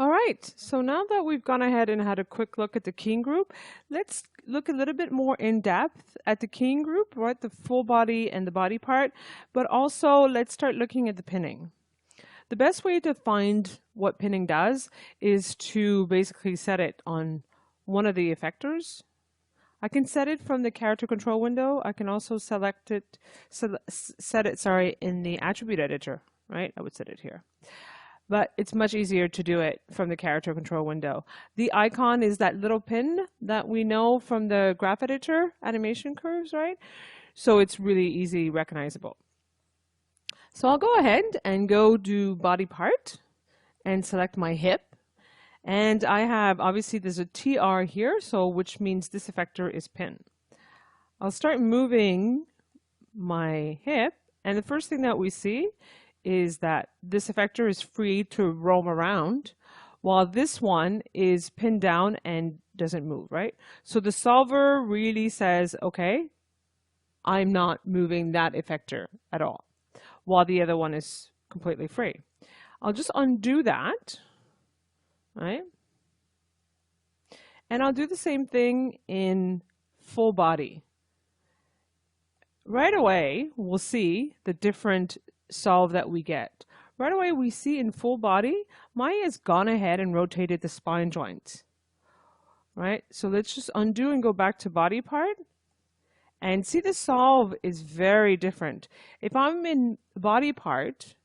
All right, so now that we've gone ahead and had a quick look at the keying group, let's look a little bit more in depth at the keying group, right? The full body and the body part, but also let's start looking at the pinning. The best way to find what pinning does is to basically set it on one of the effectors. I can set it from the character control window. I can also set it, in the attribute editor, right? I would set it here. But it's much easier to do it from the character control window. The icon is that little pin that we know from the graph editor animation curves, right? So it's really easy recognizable. So I'll go ahead and go do body part and select my hip. And I have, obviously there's a TR here, so which means this effector is pin. I'll start moving my hip, and the first thing that we see is that this effector is free to roam around, while this one is pinned down and doesn't move, right? So the solver really says, okay, I'm not moving that effector at all, while the other one is completely free. I'll just undo that, right? And I'll do the same thing in full body. Right away, we'll see the different solve that we get. Right away, we see in full body, Maya has gone ahead and rotated the spine joint. Right? So let's just undo and go back to body part. And see, the solve is very different. If I'm in body part,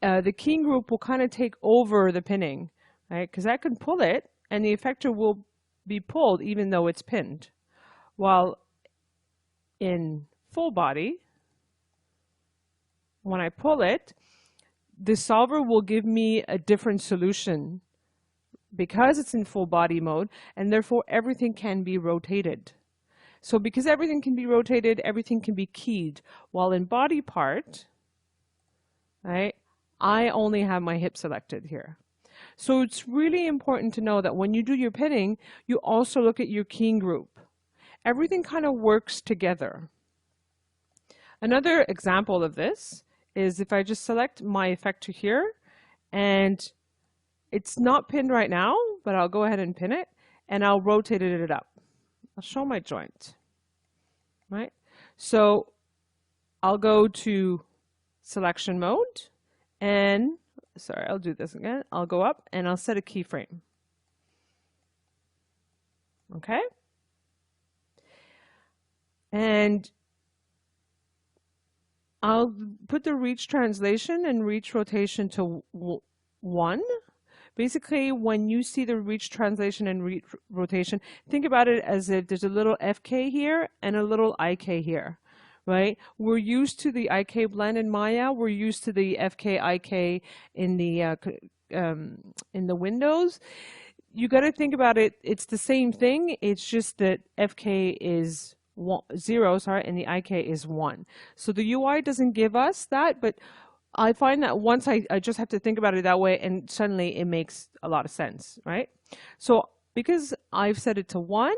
the keying group will kind of take over the pinning, right? Because I can pull it and the effector will be pulled even though it's pinned. While in full body, when I pull it, the solver will give me a different solution because it's in full body mode, and therefore everything can be rotated. So because everything can be rotated, everything can be keyed. While in body part, right, I only have my hip selected here. So it's really important to know that when you do your pinning, you also look at your keying group. Everything kind of works together. Another example of this is if I just select my effector here, and it's not pinned right now, but I'll go ahead and pin it, and I'll rotate it up. I'll show my joint, right? So I'll go to selection mode, and sorry, I'll do this again. I'll go up and I'll set a keyframe. Okay? And I'll put the reach translation and reach rotation to 1. Basically, when you see the reach translation and reach rotation, think about it as if there's a little FK here and a little IK here, right? We're used to the IK blend in Maya. We're used to the FK, IK in the Windows. You got to think about it. It's the same thing. It's just that FK is 0, and the IK is 1. So the UI doesn't give us that, but I find that once I just have to think about it that way, and suddenly it makes a lot of sense, right? So because I've set it to 1,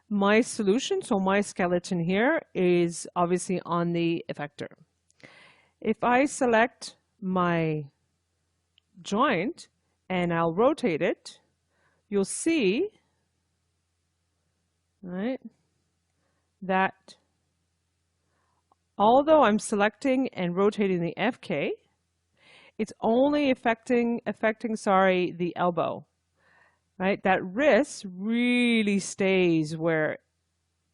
my solution, so my skeleton here, is obviously on the effector. If I select my joint and I'll rotate it, you'll see, right, that although I'm selecting and rotating the FK, it's only affecting the elbow, right? That wrist really stays where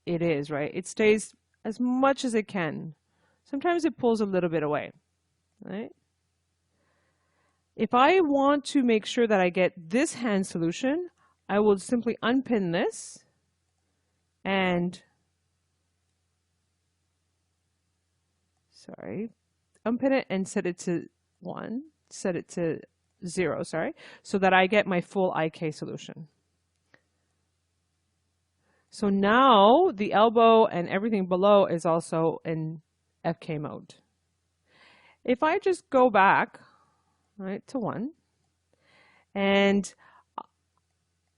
it is, right? It stays as much as it can. Sometimes it pulls a little bit away, right? If I want to make sure that I get this hand solution, I will simply unpin this and unpin it and set it to 1, set it to 0, so that I get my full IK solution. So now the elbow and everything below is also in FK mode. If I just go back, right, to 1, and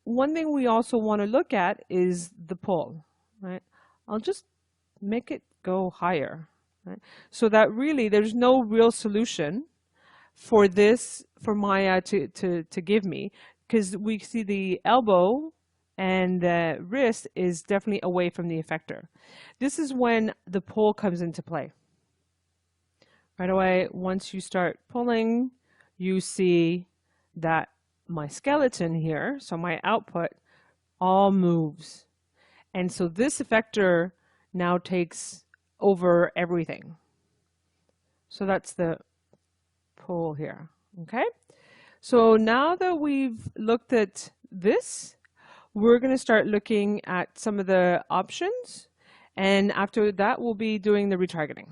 one thing we also want to look at is the pull, right? I'll just make it go higher. Right? So that really there's no real solution for this, for Maya to give me. because we see the elbow and the wrist is definitely away from the effector. This is when the pull comes into play. Right away, once you start pulling, you see that my skeleton here, so my output, all moves. And so this effector now takes over everything. So that's the pull here, okay? So now that we've looked at this, we're going to start looking at some of the options. And after that, we'll be doing the retargeting.